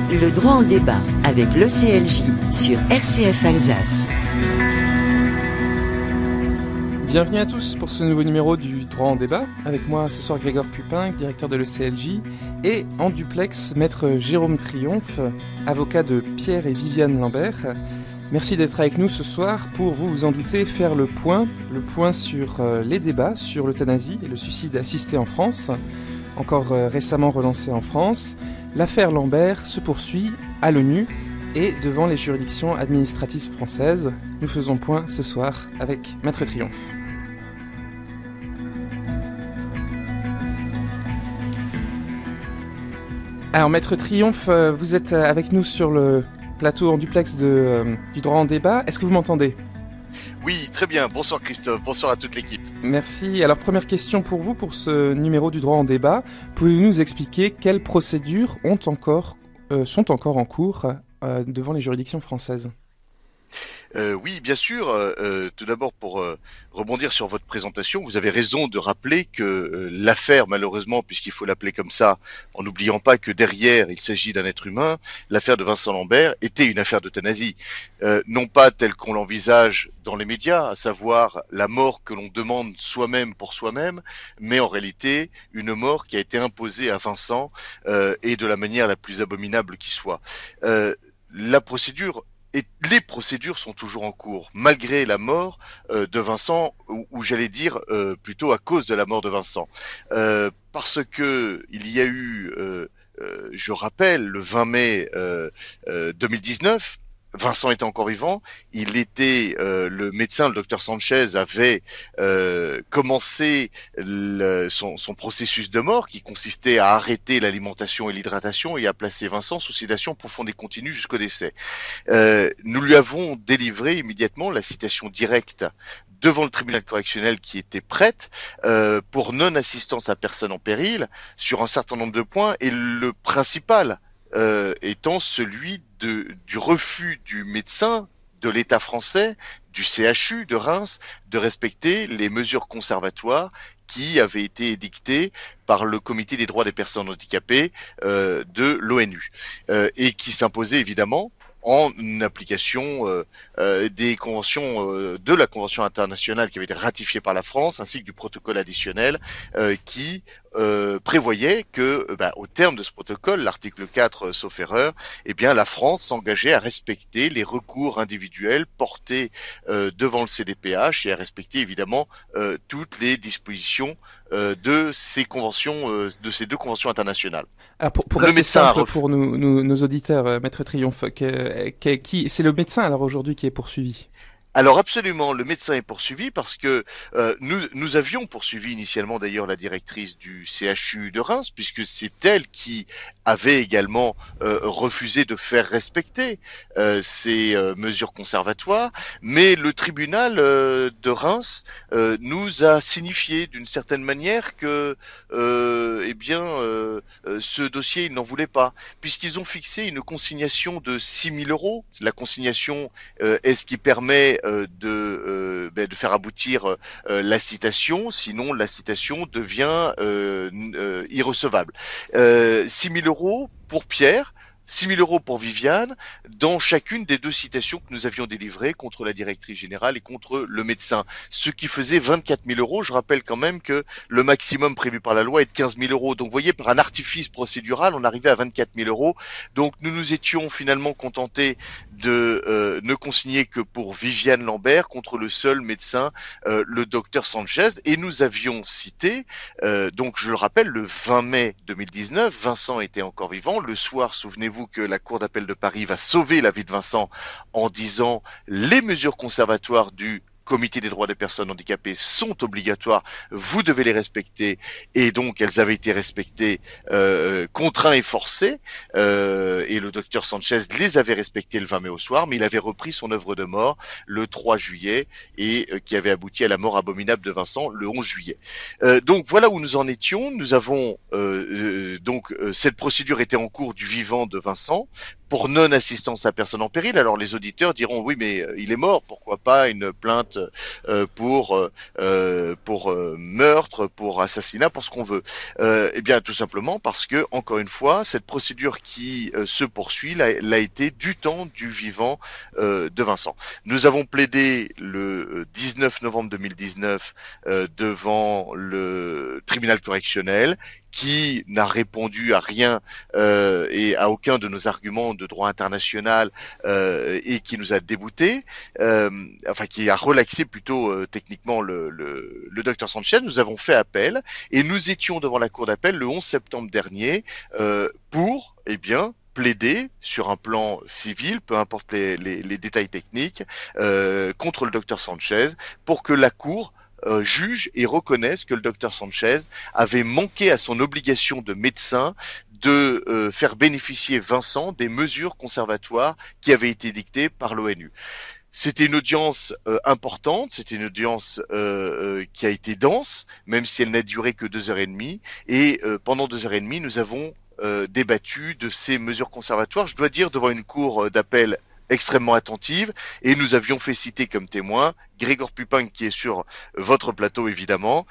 Le droit en débat avec l'ECLJ sur RCF Alsace. Bienvenue à tous pour ce nouveau numéro du droit en débat. Avec moi ce soir Grégoire Pupin, directeur de l'ECLJ, et en duplex maître Jérôme Triomphe, avocat de Pierre et Viviane Lambert. Merci d'être avec nous ce soir pour, vous en doutez, faire le point sur les débats sur l'euthanasie et le suicide assisté en France, encore récemment relancé en France. L'affaire Lambert se poursuit à l'ONU et devant les juridictions administratives françaises. Nous faisons point ce soir avec maître Triomphe. Alors maître Triomphe, vous êtes avec nous sur le plateau en duplex du droit en débat. Est-ce que vous m'entendez ? Oui, très bien. Bonsoir Christophe, bonsoir à toute l'équipe. Merci. Alors première question pour vous, pour ce numéro du droit en débat. Pouvez-vous nous expliquer quelles procédures sont encore en cours devant les juridictions françaises ? Oui, bien sûr. Tout d'abord, pour rebondir sur votre présentation, vous avez raison de rappeler que l'affaire, malheureusement, puisqu'il faut l'appeler comme ça, en n'oubliant pas que derrière, il s'agit d'un être humain, l'affaire de Vincent Lambert était une affaire d'euthanasie. Non pas telle qu'on l'envisage dans les médias, à savoir la mort que l'on demande soi-même pour soi-même, mais en réalité, une mort qui a été imposée à Vincent et de la manière la plus abominable qui soit. La procédure et les procédures sont toujours en cours, malgré la mort de Vincent, ou j'allais dire plutôt à cause de la mort de Vincent. Parce que il y a eu, je rappelle, le 20 mai 2019, Vincent était encore vivant, le médecin, le docteur Sanchez, avait commencé son processus de mort qui consistait à arrêter l'alimentation et l'hydratation et à placer Vincent sous sédation profonde et continue jusqu'au décès. Nous lui avons délivré immédiatement la citation directe devant le tribunal correctionnel qui était prête pour non-assistance à personne en péril sur un certain nombre de points, et le principal étant celui du refus du médecin de l'État français, du CHU de Reims, de respecter les mesures conservatoires qui avaient été édictées par le Comité des droits des personnes handicapées de l'ONU et qui s'imposaient évidemment en application des conventions de la Convention internationale qui avait été ratifiée par la France, ainsi que du protocole additionnel qui prévoyait que, au terme de ce protocole, l'article 4, sauf erreur, la France s'engageait à respecter les recours individuels portés devant le CDPH et à respecter évidemment toutes les dispositions de ces conventions, de ces deux conventions internationales. Alors pour rester simple pour nos auditeurs, maître Triomphe, c'est le médecin alors aujourd'hui qui est poursuivi ? Alors absolument, le médecin est poursuivi parce que nous avions poursuivi initialement d'ailleurs la directrice du CHU de Reims, puisque c'est elle qui avait également refusé de faire respecter ces mesures conservatoires, mais le tribunal de Reims nous a signifié d'une certaine manière que ce dossier, ils n'en voulaient pas, puisqu'ils ont fixé une consignation de 6 000 €. La consignation est ce qui permet de faire aboutir la citation, sinon la citation devient irrecevable. 6 000 € pour Pierre, 6 000 € pour Viviane, dans chacune des deux citations que nous avions délivrées contre la directrice générale et contre le médecin, ce qui faisait 24 000 €. Je rappelle quand même que le maximum prévu par la loi est de 15 000 €. Donc vous voyez, par un artifice procédural, on arrivait à 24 000 €. Donc nous nous étions finalement contentés de ne consigner que pour Viviane Lambert contre le seul médecin, le docteur Sanchez. Et nous avions cité, donc je le rappelle, le 20 mai 2019, Vincent était encore vivant. Le soir, souvenez-vous que la Cour d'appel de Paris va sauver la vie de Vincent en disant les mesures conservatoires du Comité des droits des personnes handicapées sont obligatoires, vous devez les respecter, et donc elles avaient été respectées, contraints et forcés, et le docteur Sanchez les avait respectées le 20 mai au soir, mais il avait repris son œuvre de mort le 3 juillet, et qui avait abouti à la mort abominable de Vincent le 11 juillet. Donc voilà où nous en étions. Nous avons cette procédure était en cours du vivant de Vincent pour non-assistance à personne en péril. Alors les auditeurs diront oui, mais il est mort, pourquoi pas une plainte pour meurtre, pour assassinat, pour ce qu'on veut. Eh bien tout simplement parce que, encore une fois, cette procédure qui se poursuit l'a été du temps du vivant de Vincent. Nous avons plaidé le 19 novembre 2019 devant le tribunal correctionnel, qui n'a répondu à rien et à aucun de nos arguments de droit international et qui nous a déboutés, qui a relaxé plutôt techniquement le docteur Sanchez. Nous avons fait appel et nous étions devant la cour d'appel le 11 septembre dernier pour, plaider sur un plan civil, peu importe les détails techniques, contre le docteur Sanchez, pour que la cour juge et reconnaisse que le docteur Sanchez avait manqué à son obligation de médecin de faire bénéficier Vincent des mesures conservatoires qui avaient été dictées par l'ONU. C'était une audience importante, c'était une audience qui a été dense, même si elle n'a duré que 2h30. Et pendant 2h30, nous avons débattu de ces mesures conservatoires, je dois dire, devant une cour d'appel extrêmement attentive, et nous avions fait citer comme témoin Grégor Pupin, qui est sur votre plateau évidemment,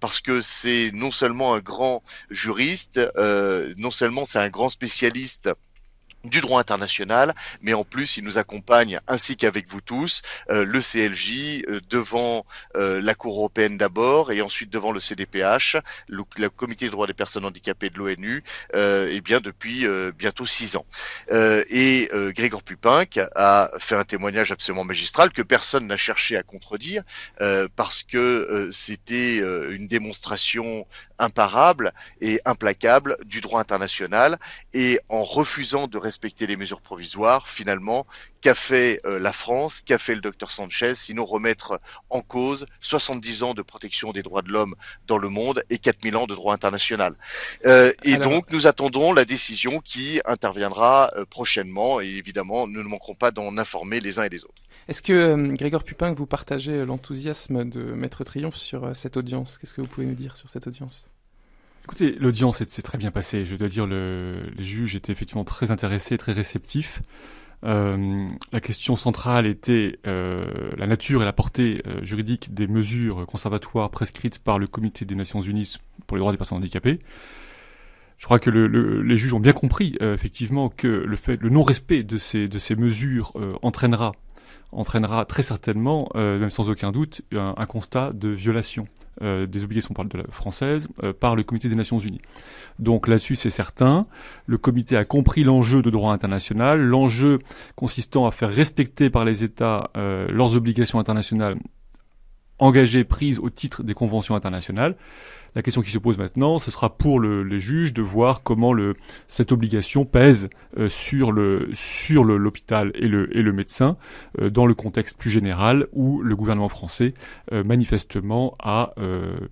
parce que c'est non seulement un grand juriste, non seulement c'est un grand spécialiste du droit international, mais en plus il nous accompagne, ainsi qu'avec vous tous, le CLJ, devant la Cour européenne d'abord, et ensuite devant le CDPH, le Comité des droits des personnes handicapées de l'ONU, depuis bientôt 6 ans. Grégor Pupin a fait un témoignage absolument magistral que personne n'a cherché à contredire, parce que c'était une démonstration imparable et implacable du droit international, et en refusant de respecter les mesures provisoires, finalement, qu'a fait la France, qu'a fait le docteur Sanchez, sinon remettre en cause 70 ans de protection des droits de l'homme dans le monde et 4000 ans de droit international. Donc, nous attendons la décision qui interviendra prochainement, et évidemment, nous ne manquerons pas d'en informer les uns et les autres. Est-ce que, Grégor Pupin, vous partagez l'enthousiasme de Maître Triomphe sur cette audience ? Qu'est-ce que vous pouvez nous dire sur cette audience ? Écoutez, l'audience s'est très bien passée. Je dois dire, les juges étaient effectivement très intéressés, très réceptifs. La question centrale était la nature et la portée juridique des mesures conservatoires prescrites par le Comité des Nations Unies pour les droits des personnes handicapées. Je crois que les juges ont bien compris effectivement que le non-respect de ces mesures entraînera très certainement, même sans aucun doute, un constat de violation des obligations françaises par le Comité des Nations Unies. Donc là-dessus, c'est certain. Le comité a compris l'enjeu de droit international, l'enjeu consistant à faire respecter par les États leurs obligations internationales engagées, prises au titre des conventions internationales. La question qui se pose maintenant, ce sera pour les juges de voir comment cette obligation pèse sur l'hôpital et le médecin dans le contexte plus général où le gouvernement français manifestement a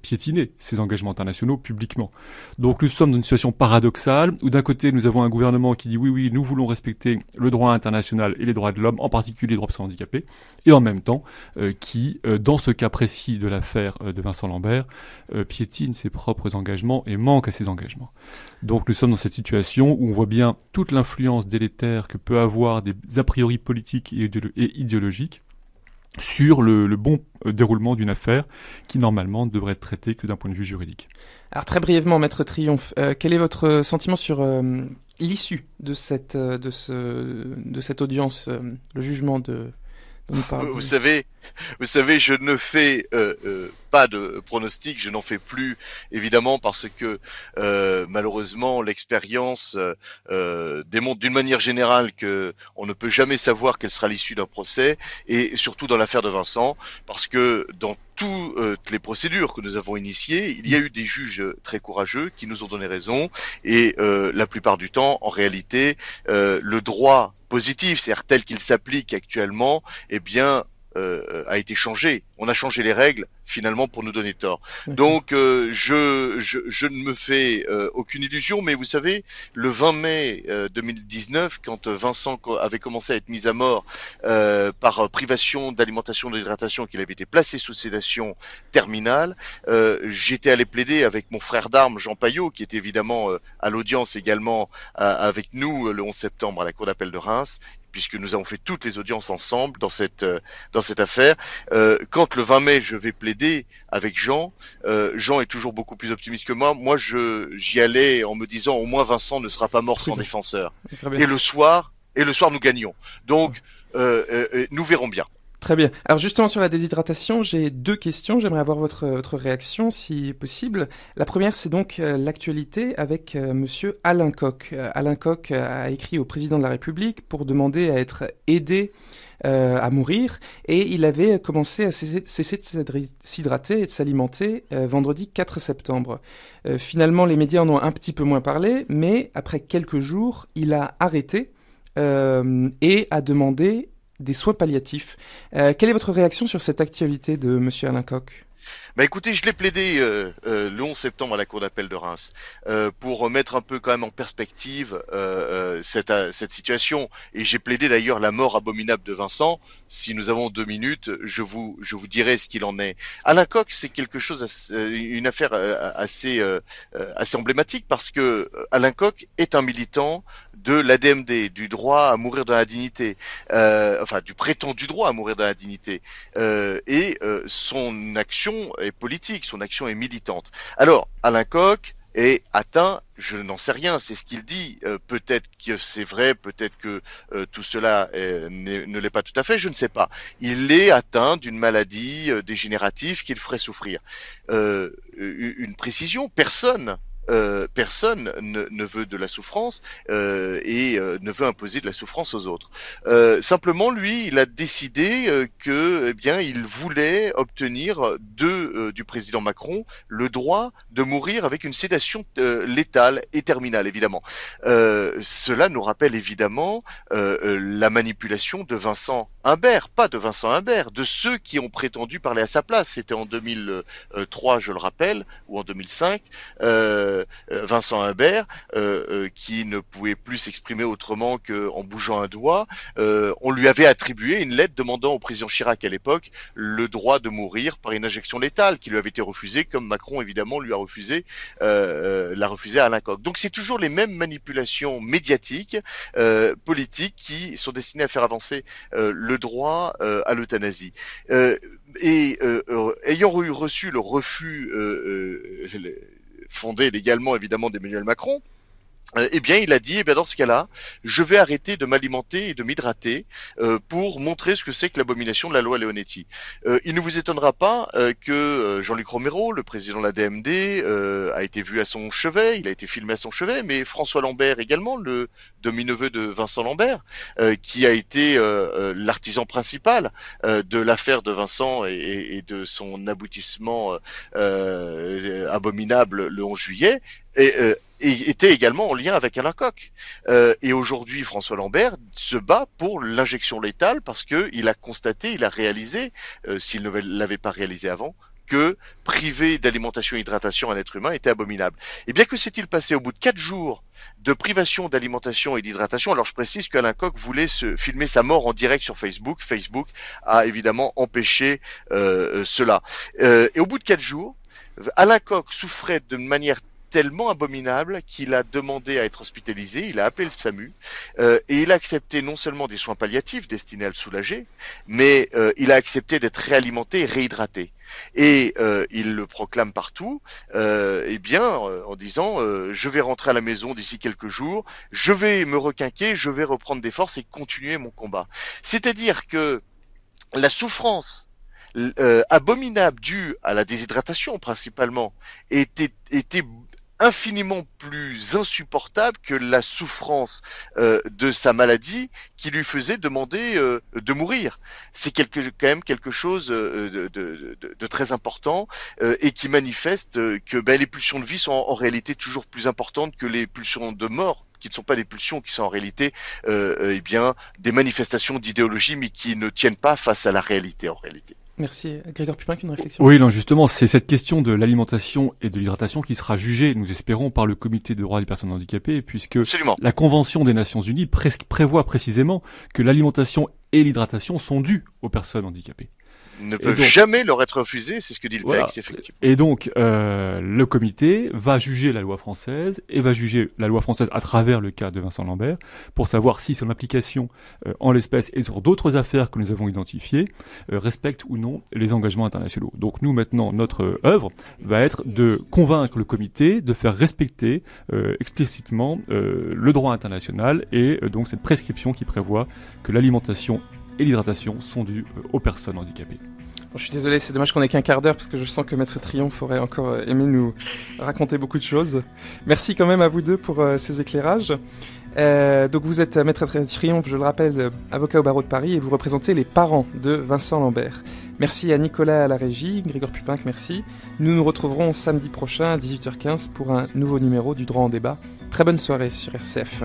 piétiné ses engagements internationaux publiquement. Donc nous sommes dans une situation paradoxale où d'un côté nous avons un gouvernement qui dit oui, nous voulons respecter le droit international et les droits de l'homme, en particulier les droits des personnes handicapées, et en même temps qui, dans ce cas précis de l'affaire de Vincent Lambert, piétine ses propres engagements et manque à ses engagements. Donc nous sommes dans cette situation où on voit bien toute l'influence délétère que peut avoir des a priori politiques et idéologiques sur le bon déroulement d'une affaire qui normalement ne devrait être traitée que d'un point de vue juridique. Alors très brièvement, Maître Triomphe, quel est votre sentiment sur l'issue de cette audience, le jugement dont nous parlons ? Vous savez, je ne fais pas de pronostic, je n'en fais plus évidemment parce que malheureusement l'expérience démontre d'une manière générale que on ne peut jamais savoir quelle sera l'issue d'un procès, et surtout dans l'affaire de Vincent, parce que dans toutes les procédures que nous avons initiées, il y a eu des juges très courageux qui nous ont donné raison, et la plupart du temps, en réalité, le droit positif, c'est-à-dire tel qu'il s'applique actuellement, a été changé. On a changé les règles finalement pour nous donner tort. D'accord. Donc je ne me fais aucune illusion, mais vous savez, le 20 mai 2019, quand Vincent avait commencé à être mis à mort par privation d'alimentation et d'hydratation, qu'il avait été placé sous sédation terminale, j'étais allé plaider avec mon frère d'armes Jean Paillot, qui était évidemment à l'audience également avec nous le 11 septembre à la cour d'appel de Reims, puisque nous avons fait toutes les audiences ensemble dans cette affaire. Quand le 20 mai je vais plaider avec Jean, Jean est toujours beaucoup plus optimiste que moi. Moi, j'y allais en me disant au moins Vincent ne sera pas mort sans défenseur. Et le soir, nous gagnons. Donc, nous verrons bien. Très bien. Alors justement sur la déshydratation, j'ai 2 questions. J'aimerais avoir votre réaction si possible. La première, c'est donc l'actualité avec monsieur Alain Koch. Alain Koch a écrit au président de la République pour demander à être aidé à mourir, et il avait commencé à cesser de s'hydrater et de s'alimenter vendredi 4 septembre. Finalement, les médias en ont un petit peu moins parlé, mais après quelques jours, il a arrêté et a demandé des soins palliatifs. Quelle est votre réaction sur cette actualité de monsieur Alain Koch ? Bah écoutez, je l'ai plaidé le 11 septembre à la cour d'appel de Reims pour mettre un peu quand même en perspective cette situation, et j'ai plaidé d'ailleurs la mort abominable de Vincent. Si nous avons 2 minutes, je vous dirai ce qu'il en est. Alain Koch, c'est quelque chose, une affaire assez emblématique, parce que Alain Koch est un militant de l'ADMD, du droit à mourir dans la dignité, enfin du prétendu droit à mourir dans la dignité, et son action est politique, son action est militante. Alors, Alain Koch est atteint, je n'en sais rien, c'est ce qu'il dit, peut-être que c'est vrai, peut-être que tout cela ne l'est pas tout à fait, je ne sais pas. Il est atteint d'une maladie dégénérative qui le ferait souffrir. Une précision, personne ne veut de la souffrance et ne veut imposer de la souffrance aux autres. Simplement, lui, il a décidé que, eh bien, il voulait obtenir du président Macron le droit de mourir avec une sédation létale et terminale, évidemment. Cela nous rappelle évidemment la manipulation de Vincent Imbert, pas de Vincent Imbert, de ceux qui ont prétendu parler à sa place. C'était en 2003, je le rappelle, ou en 2005. Vincent Imbert, qui ne pouvait plus s'exprimer autrement qu'en bougeant un doigt, on lui avait attribué une lettre demandant au président Chirac à l'époque le droit de mourir par une injection létale, qui lui avait été refusée, comme Macron évidemment lui a refusé, l'a refusé à Alain Koch. Donc c'est toujours les mêmes manipulations médiatiques, politiques, qui sont destinées à faire avancer le droit à l'euthanasie. Ayant reçu le refus fondé légalement évidemment d'Emmanuel Macron, eh bien, il a dit, eh bien, dans ce cas-là, je vais arrêter de m'alimenter et de m'hydrater pour montrer ce que c'est que l'abomination de la loi Leonetti. Il ne vous étonnera pas que Jean-Luc Romero, le président de la DMD, a été vu à son chevet, il a été filmé à son chevet, mais François Lambert également, le demi-neveu de Vincent Lambert, qui a été l'artisan principal de l'affaire de Vincent et de son aboutissement abominable le 11 juillet, et était également en lien avec Alain Koch. Et aujourd'hui, François Lambert se bat pour l'injection létale parce que il a constaté, il a réalisé, s'il ne l'avait pas réalisé avant, que priver d'alimentation et d'hydratation un être humain était abominable. Et bien, que s'est-il passé au bout de 4 jours de privation d'alimentation et d'hydratation? Alors je précise qu'Alain Koch voulait filmer sa mort en direct sur Facebook. Facebook a évidemment empêché cela. Et au bout de 4 jours, Alain Koch souffrait de manière tellement abominable qu'il a demandé à être hospitalisé, il a appelé le SAMU, et il a accepté non seulement des soins palliatifs destinés à le soulager, mais il a accepté d'être réalimenté et réhydraté. Et il le proclame partout, eh bien, en disant je vais rentrer à la maison d'ici quelques jours, je vais me requinquer, je vais reprendre des forces et continuer mon combat. C'est-à-dire que la souffrance abominable due à la déshydratation principalement était infiniment plus insupportable que la souffrance de sa maladie qui lui faisait demander de mourir. C'est quand même quelque chose de très important et qui manifeste que les pulsions de vie sont en réalité toujours plus importantes que les pulsions de mort qui ne sont pas des pulsions, qui sont en réalité des manifestations d'idéologie, mais qui ne tiennent pas face à la réalité en réalité. Merci. Grégoire Pupin, une réflexion? Oui, non, justement, c'est cette question de l'alimentation et de l'hydratation qui sera jugée, nous espérons, par le Comité des droits des personnes handicapées, puisque Absolument. la Convention des Nations Unies prévoit précisément que l'alimentation et l'hydratation sont dues aux personnes handicapées. Ne peuvent jamais leur être refusés, c'est ce que dit le texte, effectivement. Et donc, le comité va juger la loi française, et va juger la loi française à travers le cas de Vincent Lambert, pour savoir si son application en l'espèce et sur d'autres affaires que nous avons identifiées, respecte ou non les engagements internationaux. Donc nous, maintenant, notre œuvre va être de convaincre le comité de faire respecter explicitement le droit international, et donc cette prescription qui prévoit que l'alimentation et l'hydratation sont dues aux personnes handicapées. Bon, je suis désolé, c'est dommage qu'on ait qu'un quart d'heure parce que je sens que Maître Triomphe aurait encore aimé nous raconter beaucoup de choses. Merci quand même à vous deux pour ces éclairages. Donc vous êtes Maître Triomphe, je le rappelle, avocat au barreau de Paris, et vous représentez les parents de Vincent Lambert. Merci à Nicolas à la régie, Grégoire Pupin, merci. Nous nous retrouverons samedi prochain à 18h15 pour un nouveau numéro du Droit en débat. Très bonne soirée sur RCF.